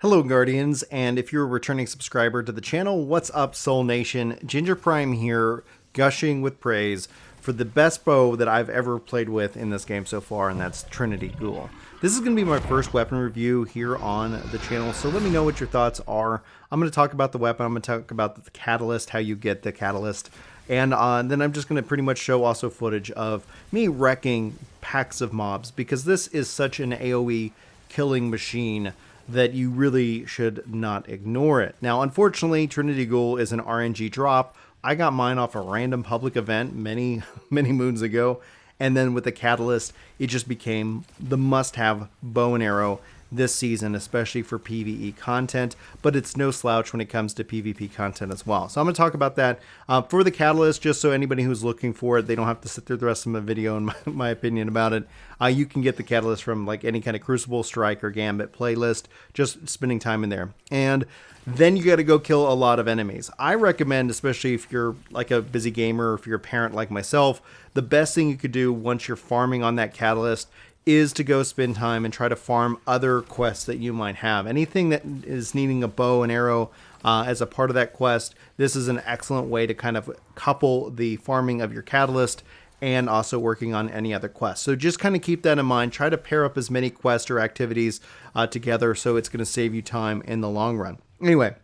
Hello Guardians, and if you're a returning subscriber to the channel, what's up Soul Nation? Ginger Prime here, gushing with praise for the best bow that I've ever played with in this game so far, and that's Trinity Ghoul. This is going to be my first weapon review here on the channel, so let me know what your thoughts are. I'm going to talk about the weapon, I'm going to talk about the catalyst, how you get the catalyst, and then I'm just going to pretty much show also footage of me wrecking packs of mobs, because this is such an AoE killing machine that you really should not ignore it. Now, unfortunately, Trinity Ghoul is an RNG drop. I got mine off a random public event many moons ago, and then with the catalyst, it just became the must-have bow and arrow this season, especially for PvE content, but it's no slouch when it comes to PvP content as well. So I'm going to talk about that for the catalyst, just so anybody who's looking for it, they don't have to sit through the rest of my video and my opinion about it. You can get the catalyst from like any kind of Crucible, Strike, or Gambit playlist, just spending time in there. And then you got to go kill a lot of enemies. I recommend, especially if you're like a busy gamer, or if you're a parent like myself, the best thing you could do once you're farming on that catalyst is to go spend time and try to farm other quests that you might have. Anything that is needing a bow and arrow as a part of that quest, this is an excellent way to kind of couple the farming of your catalyst and also working on any other quests. So just kind of keep that in mind. Try to pair up as many quests or activities together, so it's going to save you time in the long run. Anyway,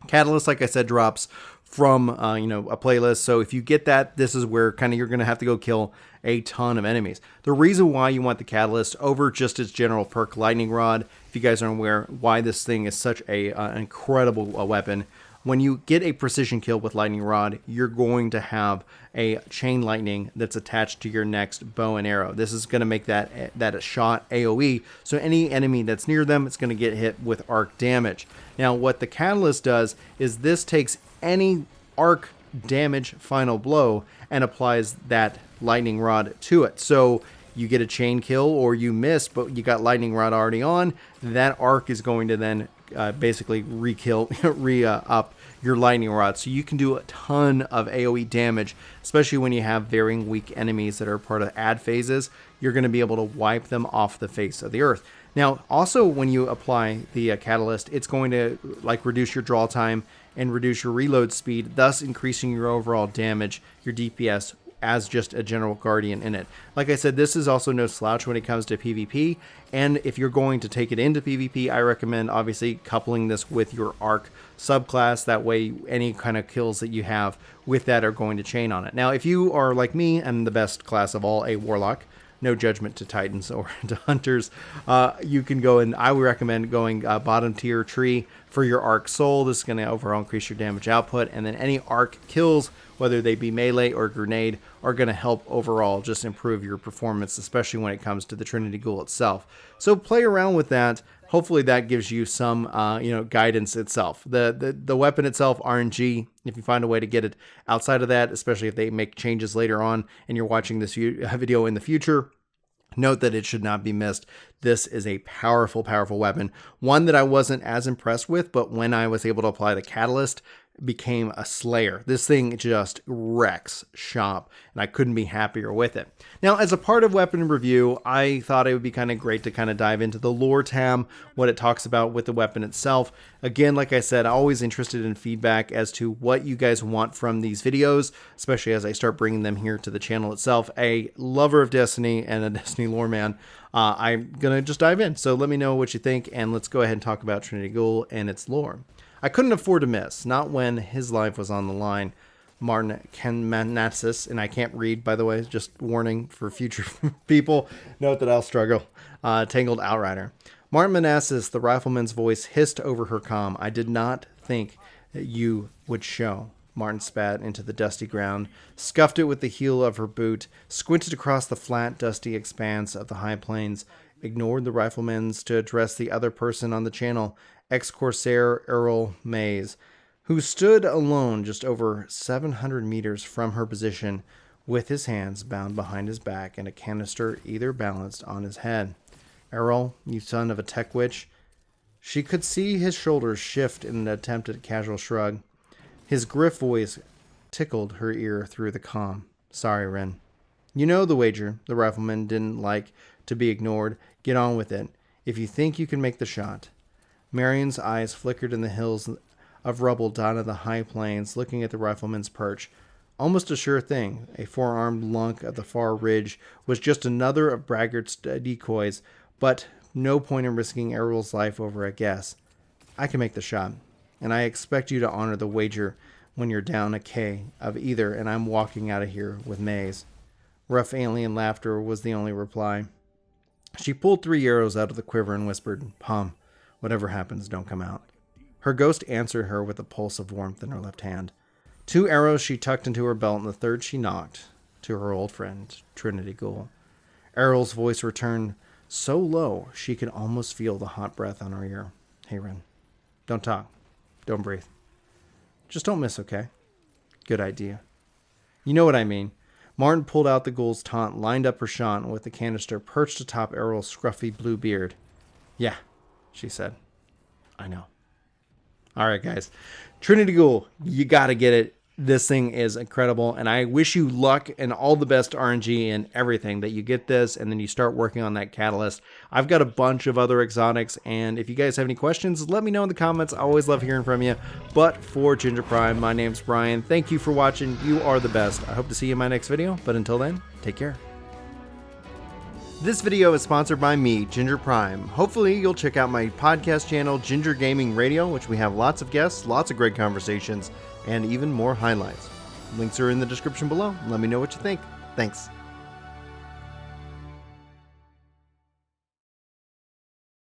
catalyst, like I said, drops from a playlist. So if you get that, this is where kind of you're going to have to go kill a ton of enemies. The reason why you want the catalyst over just its general perk lightning rod, if you guys aren't aware why this thing is such an incredible weapon, when you get a precision kill with lightning rod, you're going to have a chain lightning that's attached to your next bow and arrow. This is going to make that a shot AoE, so any enemy that's near them, it's going to get hit with arc damage. Now what the catalyst does is this takes any arc damage final blow and applies that lightning rod to it. So you get a chain kill or you miss, but you got lightning rod already on, that arc is going to then basically up your lightning rod. So you can do a ton of AoE damage, especially when you have varying weak enemies that are part of ad phases. You're going to be able to wipe them off the face of the earth. Now, also when you apply the catalyst, it's going to reduce your draw time and reduce your reload speed, thus increasing your overall damage, your DPS, as just a general guardian in it. Like I said, this is also no slouch when it comes to PvP, and if you're going to take it into PvP, I recommend obviously coupling this with your arc subclass. That way any kind of kills that you have with that are going to chain on it. Now if you are like me and the best class of all, a warlock, no judgment to titans or to hunters, you can go, and I would recommend going bottom tier tree for your arc soul. This is going to overall increase your damage output, and then any arc kills, whether they be melee or grenade, are going to help overall just improve your performance, especially when it comes to the Trinity Ghoul itself. So play around with that. Hopefully that gives you some guidance itself. The weapon itself, RNG, if you find a way to get it outside of that, especially if they make changes later on and you're watching this video in the future, note that it should not be missed. This is a powerful weapon. One that I wasn't as impressed with, but when I was able to apply the catalyst, became a slayer. This thing just wrecks shop, and I couldn't be happier with it. Now, as a part of weapon review, I thought it would be kind of great to kind of dive into the lore tab, what it talks about with the weapon itself. Again, like I said, I'm always interested in feedback as to what you guys want from these videos, especially as I start bringing them here to the channel itself. A lover of Destiny and a Destiny lore man, I'm gonna just dive in. So let me know what you think, and let's go ahead and talk about Trinity Ghoul and its lore. I couldn't afford to miss, not when his life was on the line. Martin Canmanassis, and I can't read, by the way, just warning for future people, note that I'll struggle. Tangled Outrider. Martin Manassas, the rifleman's voice, hissed over her comm. I did not think that you would show. Martin spat into the dusty ground, scuffed it with the heel of her boot, squinted across the flat, dusty expanse of the high plains, ignored the rifleman's to address the other person on the channel, ex-Corsair Earl Mays, who stood alone just over 700 meters from her position with his hands bound behind his back and a canister either balanced on his head. Errol, you son of a tech witch. She could see his shoulders shift in an attempt at a casual shrug. His gruff voice tickled her ear through the comm. Sorry, Ren. You know the wager. The rifleman didn't like to be ignored. Get on with it. If you think you can make the shot. Marion's eyes flickered in the hills of rubble dotted the high plains, looking at the rifleman's perch. Almost a sure thing, a four-armed lunk of the far ridge was just another of Braggart's decoys, but no point in risking Errol's life over a guess. I can make the shot, and I expect you to honor the wager when you're down a K of either, and I'm walking out of here with Maze. Rough alien laughter was the only reply. She pulled 3 arrows out of the quiver and whispered, "Pom, whatever happens, don't come out." Her ghost answered her with a pulse of warmth in her left hand. 2 arrows she tucked into her belt, and the third she knocked to her old friend, Trinity Ghoul. Errol's voice returned so low she could almost feel the hot breath on her ear. "Hey, Ren, don't talk. Don't breathe. Just don't miss, okay?" "Good idea." "You know what I mean." Martin pulled out the ghoul's taunt, lined up her shot, and with the canister perched atop Errol's scruffy blue beard. "Yeah," she said. "I know." All right, guys. Trinity Ghoul, you got to get it. This thing is incredible, and I wish you luck and all the best RNG and everything that you get this, and then you start working on that catalyst. I've got a bunch of other exotics, and if you guys have any questions, let me know in the comments. I always love hearing from you. But for Ginger Prime, my name's Brian. Thank you for watching. You are the best. I hope to see you in my next video, but until then, take care. This video is sponsored by me, Ginger Prime. Hopefully you'll check out my podcast channel, Ginger Gaming Radio, which we have lots of guests, lots of great conversations, and even more highlights. Links are in the description below. Let me know what you think. Thanks.